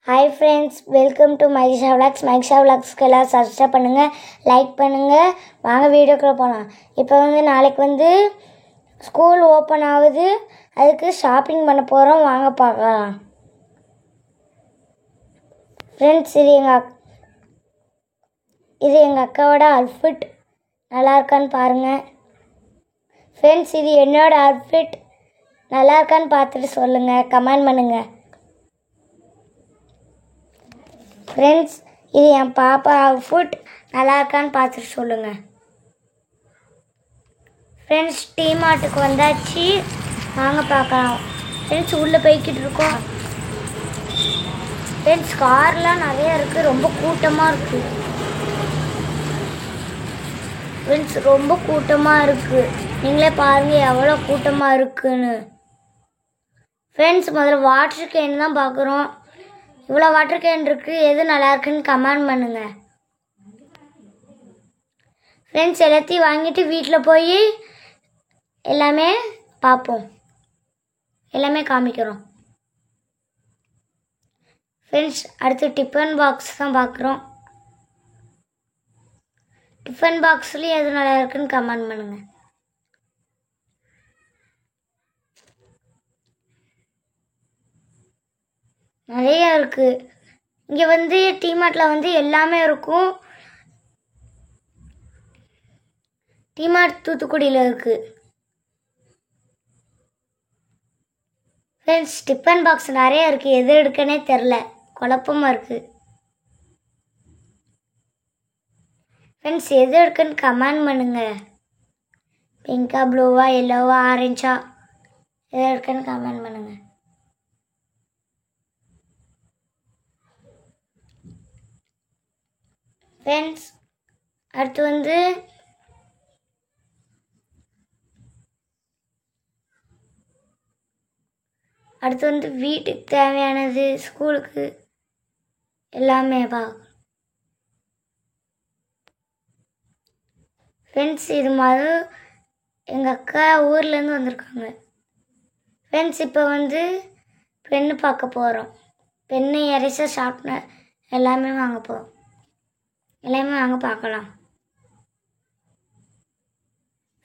Hi friends, welcome to Miksha vlogs. Miksha விளாக்ஸ்க்கு எல்லாம் subscribe பண்ணுங்கள், லைக் பண்ணுங்கள். வாங்க வீடியோக்குள்ளே போகலாம். இப்போ நாளைக்கு ஸ்கூல் ஓப்பன் ஆகுது. அதுக்கு ஷாப்பிங் பண்ண போகிறோம். வாங்க பார்க்கலாம். ஃப்ரெண்ட்ஸ், இது எங்கள் அக்காவோட அவுட்ஃபிட். நல்லா இருக்கான்னு பாருங்கள். ஃப்ரெண்ட்ஸ், இது என்னோடய அவுட்ஃபிட். நல்லா இருக்கான்னு பார்த்துட்டு சொல்லுங்கள், கமெண்ட் பண்ணுங்கள். ஃப்ரெண்ட்ஸ், இது என் பாப்பா அவுட்ஃபிட். நல்லா இருக்கான்னு பார்த்துட்டு சொல்லுங்கள். ஃப்ரெண்ட்ஸ், டிமார்ட்டுக்கு வந்தாச்சு. வாங்க பார்க்கலாம். ஃப்ரெண்ட்ஸ், உள்ளே போய்கிட்டு இருக்கோம். ஃப்ரெண்ட்ஸ், கார்லாம் நிறையா இருக்குது. ரொம்ப கூட்டமாக இருக்குது. ஃப்ரெண்ட்ஸ், ரொம்ப கூட்டமாக இருக்குது. நீங்களே பாருங்கள் எவ்வளோ கூட்டமாக இருக்குன்னு. ஃப்ரெண்ட்ஸ், முதல்ல வாட்டர் கேன் தான் பார்க்குறோம். இவ்வளோ வாட்டர் கேன் இருக்குது. எது நல்லா இருக்குன்னு கமெண்ட் பண்ணுங்கள். ஃப்ரெண்ட்ஸ், எல்லாத்தையும் வாங்கிட்டு வீட்டில் போய் எல்லாமே பார்ப்போம், எல்லாமே காமிக்கிறோம். ஃப்ரெண்ட்ஸ், அடுத்து டிஃபன் பாக்ஸ் தான் பார்க்குறோம். டிஃபன் பாக்ஸ்லேயும் எது நல்லா இருக்குன்னு கமெண்ட் பண்ணுங்கள். நிறைய இருக்குது. இங்கே டிமார்ட்டில் எல்லாமே இருக்கும். டிமார்ட் தூத்துக்குடியில் இருக்குது. ஃப்ரெண்ட்ஸ், டிஃபன் பாக்ஸ் நிறைய இருக்குது. எது எடுக்கனே தெரில, குழப்பமாக இருக்குது. ஃப்ரெண்ட்ஸ், எது எடுக்குன்னு கமெண்ட் பண்ணுங்கள். பிங்கா, ப்ளூவா, எல்லோவா, ஆரஞ்சா, எது எடுக்குன்னு கமெண்ட் பண்ணுங்கள். ஃப்ரெண்ட்ஸ், அடுத்து வீட்டுக்கு தேவையானது, ஸ்கூலுக்கு எல்லாமே ஃப்ரெண்ட்ஸ், இது மாதிரி எங்கள் அக்கா ஊர்லேருந்து வந்திருக்காங்க. ஃப்ரெண்ட்ஸ், இப்போ பென்னு பார்க்க போகிறோம். பென்னு, எரேசர், ஷார்ப்னர் எல்லாமே வாங்க போகிறோம். எல்லாமே வாங்க பார்க்கலாம்.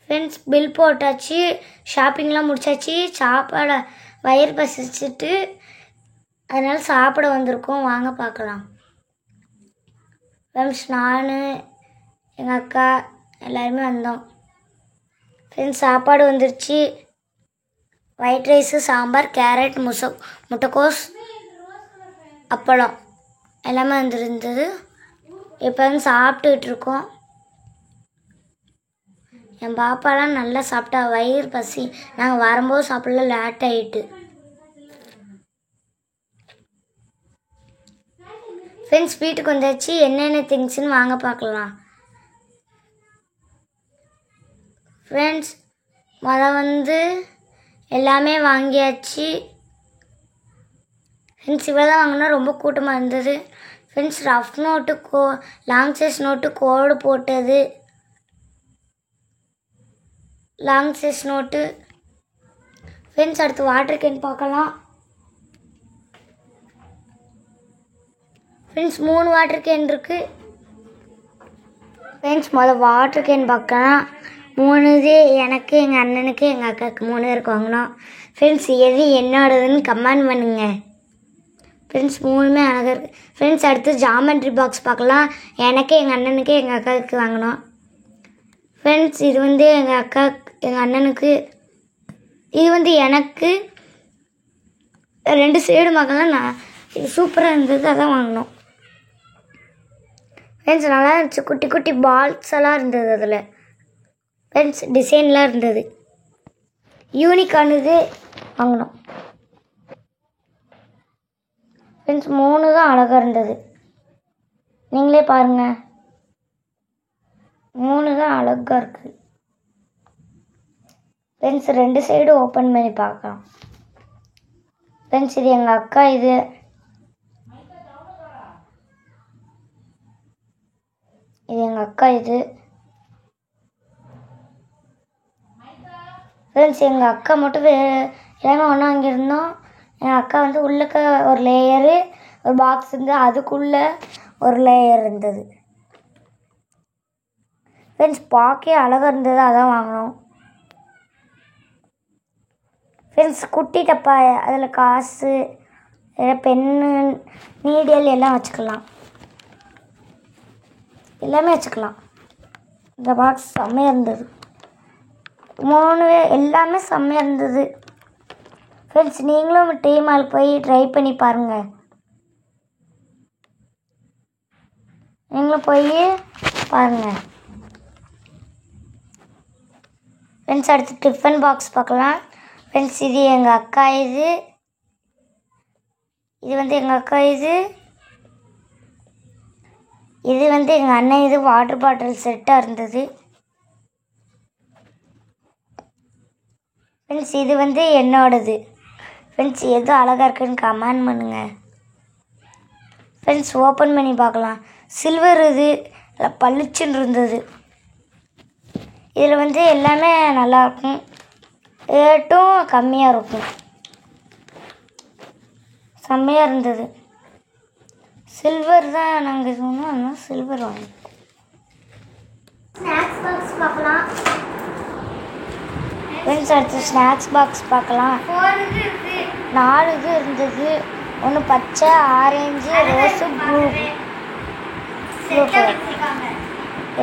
ஃப்ரெண்ட்ஸ், பில் போட்டாச்சு, ஷாப்பிங்லாம் முடிச்சாச்சு. சாப்பாடை வயிறு பசிச்சுட்டு அதனால் சாப்பிட வந்திருக்கோம். வாங்க பார்க்கலாம். ஃப்ரெண்ட்ஸ், நான் எங்கள் அக்கா எல்லாருமே வந்தோம். ஃப்ரெண்ட்ஸ், சாப்பாடு வந்துருச்சு. ஒயிட் ரைஸு, சாம்பார், கேரட், முட்டைக்கோஸ், அப்பளம் எல்லாமே வந்துருந்தது. இப்போ சாப்பிட்டுக்கிட்டு இருக்கோம். என் பாப்பாலாம் நல்லா சாப்பிட்டா. வயிறு பசி. நாங்கள் வரும்போது சாப்பிடல, லேட் ஆகிட்டு. ஃப்ரெண்ட்ஸ், வீட்டுக்கு வந்தாச்சு. என்னென்ன திங்ஸ்ன்னு வாங்க பார்க்கலாம். ஃப்ரெண்ட்ஸ், எல்லாமே வாங்கியாச்சு. ஃப்ரெண்ட்ஸ், இவ்வளோ தான் வாங்கினா. ரொம்ப கூட்டமாக இருந்தது. Friends, rough note, long size note, கோடு போட்டது, லாங் சைஸ் நோட்டு. ஃப்ரெண்ட்ஸ், அடுத்து வாட்டர் கேன் பார்க்கலாம். ஃப்ரெண்ட்ஸ், 3 வாட்டர் கேன் இருக்குது. ஃப்ரெண்ட்ஸ், வாட்டர் கேன் பார்க்கலாம். 3 இது எனக்கு, எங்கள் அண்ணனுக்கு, எங்கள் அக்காவுக்கு 3 பேருக்கு வாங்கினோம். ஃப்ரெண்ட்ஸ், எது என்னோடதுன்னு கமெண்ட் பண்ணுங்கள். ஃப்ரெண்ட்ஸ், 3மே அழகாக இருக்குது. ஃப்ரெண்ட்ஸ், அடுத்து ஜாமெண்ட்ரி பாக்ஸ் பார்க்கலாம். எனக்கு, எங்கள் அண்ணனுக்கு, எங்கள் அக்காவுக்கு வாங்கினோம். ஃப்ரெண்ட்ஸ், இது எங்கள் அக்காவுக்கு, எங்கள் அண்ணனுக்கு, இது எனக்கு 2 சைடு பார்க்கலாம். இது சூப்பராக இருந்தது, அதான் வாங்கினோம். ஃப்ரெண்ட்ஸ், நல்லா இருந்துச்சு. குட்டி குட்டி பால்ஸ் எல்லாம் இருந்தது அதில். ஃப்ரெண்ட்ஸ், டிசைன்லாம் இருந்தது. யூனிக்கானது வாங்கினோம். ஃப்ரெண்ட்ஸ், 3 தான் அழகாக இருந்தது. நீங்களே பாருங்கள், 3 தான் அழகாக இருக்குது. ஃப்ரெண்ட்ஸ், 2 சைடு ஓப்பன் பண்ணி பார்க்கலாம். ஃப்ரெண்ட்ஸ், இது எங்கள் அக்கா. இது எங்கள் அக்கா. இது ஃப்ரெண்ட்ஸ், எங்கள் அக்கா மட்டும் எல்லாமே ஒன்றா வாங்கியிருந்தோம். எங்கள் அக்கா உள்ளக்க ஒரு லேயரு, ஒரு பாக்ஸ் இருந்து அதுக்குள்ளே ஒரு லேயர் இருந்தது. ஃப்ரெண்ட்ஸ் பார்க்கவே அழகாக இருந்தது, அதான் வாங்கினோம். ஃப்ரெண்ட்ஸ் குட்டி டப்பா, அதில் காசு, பென்னு, நீடியல் எல்லாம் வச்சுக்கலாம், எல்லாமே வச்சுக்கலாம். இந்த பாக்ஸ் செம்மையாக இருந்தது. 3 எல்லாமே செம்மையாக இருந்தது. ஃப்ரெண்ட்ஸ் நீங்களும் டீமால் போய் ட்ரை பண்ணி பாருங்கள். நீங்களும் போய் பாருங்கள். ஃப்ரெண்ட்ஸ் அடுத்து டிஃபன் பாக்ஸ் பார்க்கலாம். ஃப்ரெண்ட்ஸ் இது எங்கள் அக்கா, இது வந்து எங்கள் அக்கா, இது வந்து எங்கள் அண்ணன். இது வாட்டர் பாட்டில் செட்டாக இருந்தது. ஃப்ரெண்ட்ஸ் இது வந்து என்னோடது. ஃப்ரெண்ட்ஸ் எது அழகாக இருக்குன்னு கமெண்ட் பண்ணுங்கள். ஃப்ரெண்ட்ஸ் ஓப்பன் பண்ணி பார்க்கலாம். சில்வர் இது பளிச்சுன்னு இருந்தது. இதில் வந்து எல்லாமே நல்லாயிருக்கும், ரேட்டும் கம்மியாக இருக்கும். செம்மையாக இருந்தது. சில்வர் தான் நாங்கள் சொன்னோம், அதனால் சில்வர் வாங்கி. ஸ்நாக்ஸ் பாக்ஸ் பார்க்கலாம். ஃப்ரெண்ட்ஸ் அடுத்து ஸ்நாக்ஸ் பாக்ஸ் பார்க்கலாம். 4 இது இருந்தது. ஒன்று பச்சை, ஆரஞ்சு, ரோஸு, ப்ளூ கலர்.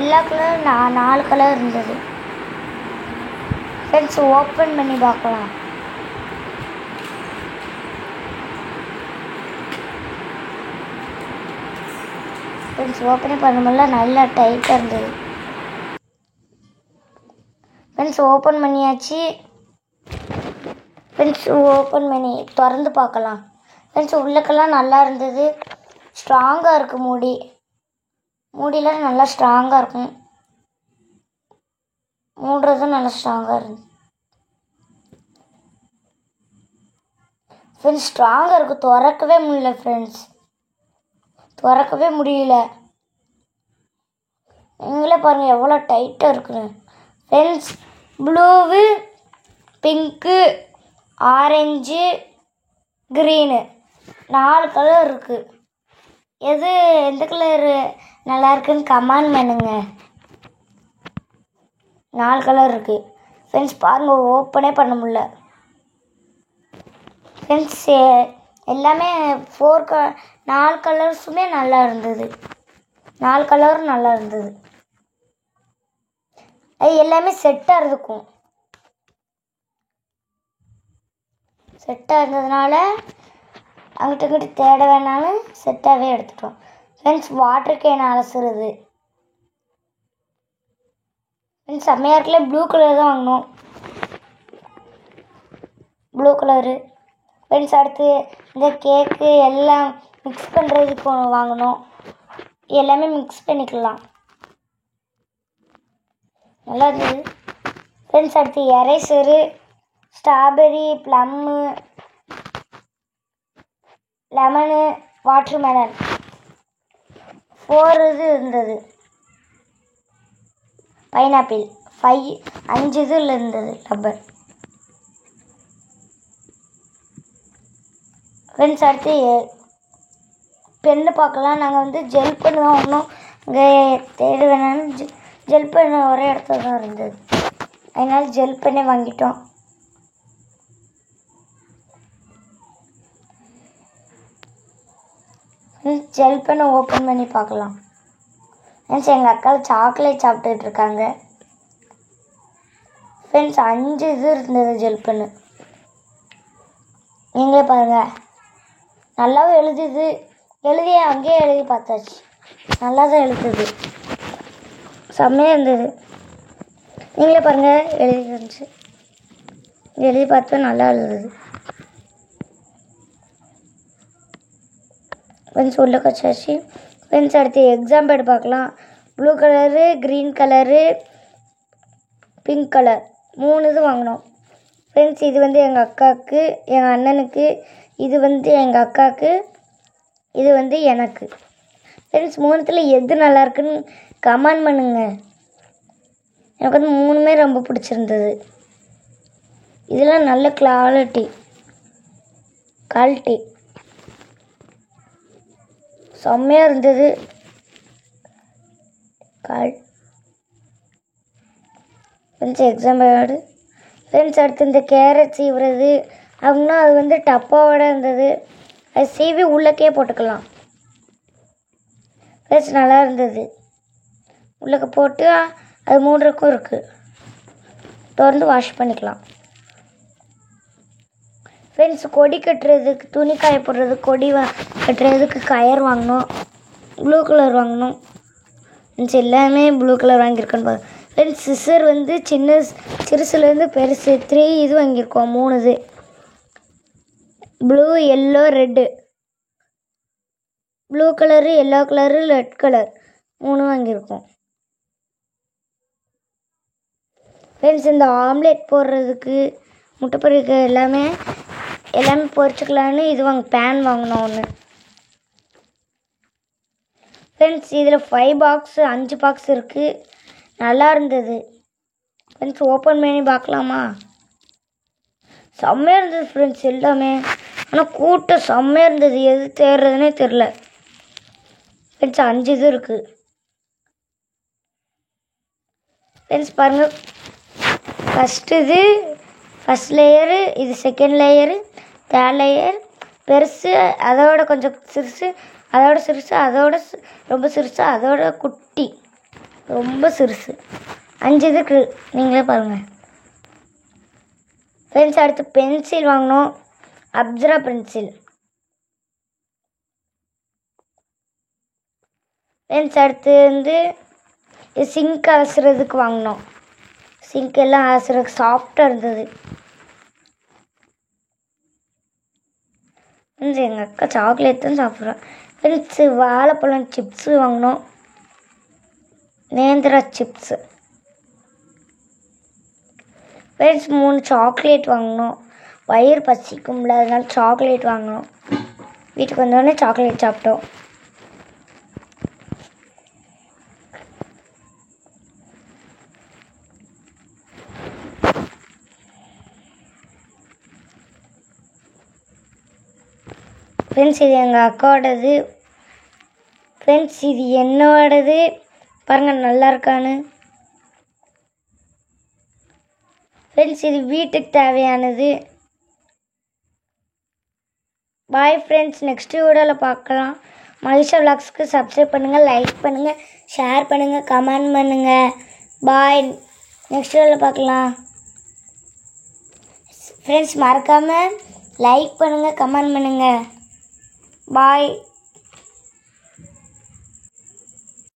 எல்லா கலரும் 4 கலர் இருந்தது. ஃப்ரெண்ட்ஸ் ஓப்பன் பண்ணி பார்க்கலாம். ஃப்ரெண்ட்ஸ் ஓப்பனே பண்ண முடியல, நல்லா டைட்டாக இருந்தது. ஃப்ரெண்ட்ஸ் ஓப்பன் பண்ணியாச்சு. ஃப்ரெண்ட்ஸ் ஓப்பன் பண்ணி திறந்து பார்க்கலாம். ஃப்ரெண்ட்ஸ் உள்ளக்கெல்லாம் நல்லா இருந்தது, ஸ்ட்ராங்காக இருக்குது. மூடிலாம் நல்லா ஸ்ட்ராங்காக இருக்கும், மூடுறதும் நல்லா ஸ்ட்ராங்காக இருந்தது. ஃப்ரெண்ட்ஸ் ஸ்ட்ராங்காக இருக்குது, திறக்கவே முடியல. ஃப்ரெண்ட்ஸ் திறக்கவே முடியல. நீங்களே பாருங்கள் எவ்வளோ டைட்டாக இருக்குன்னு. Friends blue, pink, orange, green 4 colour இருக்குது. எந்த கலரு நல்லா இருக்குன்னு கமெண்ட் பண்ணுங்க. 4 கலர் இருக்குது. ஃப்ரெண்ட்ஸ் பாருங்கள் ஓப்பனே பண்ண முடியல. ஃப்ரெண்ட்ஸ் எல்லாமே 4 கலர்ஸுமே நல்லா இருந்தது. 4 கலரும் நல்லா இருந்தது. அது எல்லாமே செட்டாக இருக்கும். செட்டாக இருந்ததுனால அங்கிட்ட இங்கிட்ட தேட வேணாலும் செட்டாகவே எடுத்துட்டோம். ஃப்ரெண்ட்ஸ் வாட்டர் கேன் அலசுறது. ஃப்ரெண்ட்ஸ் செம்மையாக இருக்குல்ல. ப்ளூ கலர் தான் வாங்கினோம், ப்ளூ கலரு. ஃப்ரெண்ட்ஸ் அடுத்து இந்த கேக்கு எல்லாம் மிக்ஸ் பண்ணுறதுக்கு வாங்கினோம். எல்லாமே மிக்ஸ் பண்ணிக்கலாம், நல்லா இருந்தது. ஃப்ரெண்ட்ஸ் அடுத்து eraser, strawberry, plum, lemon, watermelon 4 இது இருந்தது. பைனாப்பிள் 5 இதில் இருந்தது. ரப்பர். ஃப்ரெண்ட்ஸ் அடுத்து பென்னு பார்க்கலாம். நாங்கள் வந்து ஜெல் பென்னு தான் வாங்கினோம். இங்கே தேட வேணாலும் ஜெல் பென்னு ஒரே இடத்துல தான் இருந்தது, அதனால ஜெல் பென்னே வாங்கிட்டோம். ஜெல் பென்னை ஓப்பன் பண்ணி பார்க்கலாம். ஃப்ரெண்ட்ஸ் எங்கள் அக்கா சாக்லேட் சாப்பிட்டுட்டு இருக்காங்க. ஃப்ரெண்ட்ஸ் 5 இது இருந்தது ஜெல் பென்னு. நீங்களே பாருங்கள், நல்லாவும் எழுதுது. அங்கேயே எழுதி பார்த்தாச்சு, நல்லா தான் எழுதுது, செம்மையாக இருந்தது. நீங்களே பாருங்கள் எழுதி இருந்துச்சு. எழுதி பார்த்தா நல்லா எழுதுது. ஃப்ரெண்ட்ஸ் உள்ள கச்சாச்சு. ஃப்ரெண்ட்ஸ் அடுத்து எக்ஸாம் பேட் பார்க்கலாம். Blue colour, green colour, pink colour 3 இது வாங்கினோம். ஃப்ரெண்ட்ஸ் இது வந்து எங்கள் அக்காவுக்கு, எங்கள் அண்ணனுக்கு, இது வந்து எங்கள் அக்காவுக்கு, இது வந்து எனக்கு. ஃப்ரெண்ட்ஸ் 3த்தில் எது நல்லா இருக்குன்னு கமெண்ட் பண்ணுங்க. எனக்கு வந்து 3மே ரொம்ப பிடிச்சிருந்தது. இதெல்லாம் நல்ல குவாலிட்டி. செம்மையாக இருந்தது. Friends exam pad. ஃப்ரெண்ட்ஸ் அடுத்து இந்த கேரட் சீவுறது அப்படின்னா அது வந்து டப்பாவோட இருந்தது. அது சீவி உள்ளக்கே போட்டுக்கலாம். ஃப்ரெண்ட்ஸ் நல்லா இருந்தது. உள்ளக்க போட்டு அது மூடுறக்கும் இருக்குது. திறந்து வாஷ் பண்ணிக்கலாம். ஃப்ரெண்ட்ஸ் கொடி கட்டுறதுக்கு துணி காய போடுறதுக்கு கொடி கட்டுறதுக்கு கயர் வாங்கினோம். ப்ளூ கலர் வாங்கினோம். ஃப்ரெண்ட்ஸ் எல்லாமே ப்ளூ கலர் வாங்கியிருக்கோன்னு பாருங்க. ஃப்ரெண்ட்ஸ் சிசர் வந்து சிறுசுலேருந்து பெருசு 3 இது வாங்கியிருக்கோம். 3 இது blue, yellow, red. Blue colour, yellow colour, red colour 3 வாங்கியிருக்கோம். ஃப்ரெண்ட்ஸ் இந்த ஆம்லேட் போடுறதுக்கு முட்டை பொரிக்க எல்லாமே பொரிச்சுக்கலான்னு இது பேன் வாங்கினோம் ஒன்று. ஃப்ரெண்ட்ஸ் இதில் 5 பாக்ஸ் 5 பாக்ஸ் இருக்குது. நல்லா இருந்தது. ஃப்ரெண்ட்ஸ் ஓப்பன் பண்ணி பார்க்கலாமா? செம்மையாக இருந்தது ஃப்ரெண்ட்ஸ் எல்லாமே. ஆனால் கூட்டம் செம்மையாக இருந்தது. எது தேடுறதுனே தெரில. ஃப்ரெண்ட்ஸ் 5 இது இருக்குது. ஃப்ரெண்ட்ஸ் பாருங்கள், ஃபஸ்ட் லேயரு, இது செகண்ட் லேயரு, தேர்ட் லேயர், பெருசு, அதோட கொஞ்சம் சிறுசு, அதோட சிறுசு, அதோட ரொம்ப சிறுசு, அதோட குட்டி ரொம்ப சிறுசு. 5 இதுக்கு நீங்களே பாருங்கள். ஃப்ரெண்ட்ஸ் அடுத்து பென்சில் வாங்கினோம். அப்சரா பென்சில். ஃப்ரெண்ட்ஸ் அடுத்து வந்து சிங்க் அலசுறதுக்கு வாங்கினோம். சிங்க் எல்லாம் அலசுறதுக்கு சாஃப்டாக இருந்தது. ஃப்ரெண்ட்ஸ் எங்கள் அக்கா சாக்லேட் தான் சாப்பிட்றோம். ஃப்ரெண்ட்ஸு வாழைப்பழம் சிப்ஸு வாங்கினோம். நேந்திரா சிப்ஸு. ஃப்ரெண்ட்ஸ் 3 சாக்லேட் வாங்கினோம். வயிறு பசிக்கும்ல, அதனால சாக்லேட் வாங்கினோம். வீட்டுக்கு வந்தோடனே சாக்லேட் சாப்பிட்டோம். ஃப்ரெண்ட்ஸ் இது எங்கள் அக்காவோடது. ஃப்ரெண்ட்ஸ் இது என்னோடது. பாருங்கள் நல்லா இருக்கான்னு. ஃப்ரெண்ட்ஸ் இது வீட்டுக்கு தேவையானது. பாய் ஃப்ரெண்ட்ஸ், நெக்ஸ்ட் வீடியோவில் பார்க்கலாம். மகிஷா விலாக்ஸ்க்கு சப்ஸ்கிரைப் பண்ணுங்கள், லைக் பண்ணுங்கள், ஷேர் பண்ணுங்கள், கமெண்ட் பண்ணுங்கள். பாய், நெக்ஸ்ட் வீடியோவில் பார்க்கலாம். ஃப்ரெண்ட்ஸ் மறக்காமல் லைக் பண்ணுங்கள், கமெண்ட் பண்ணுங்கள். பாய்.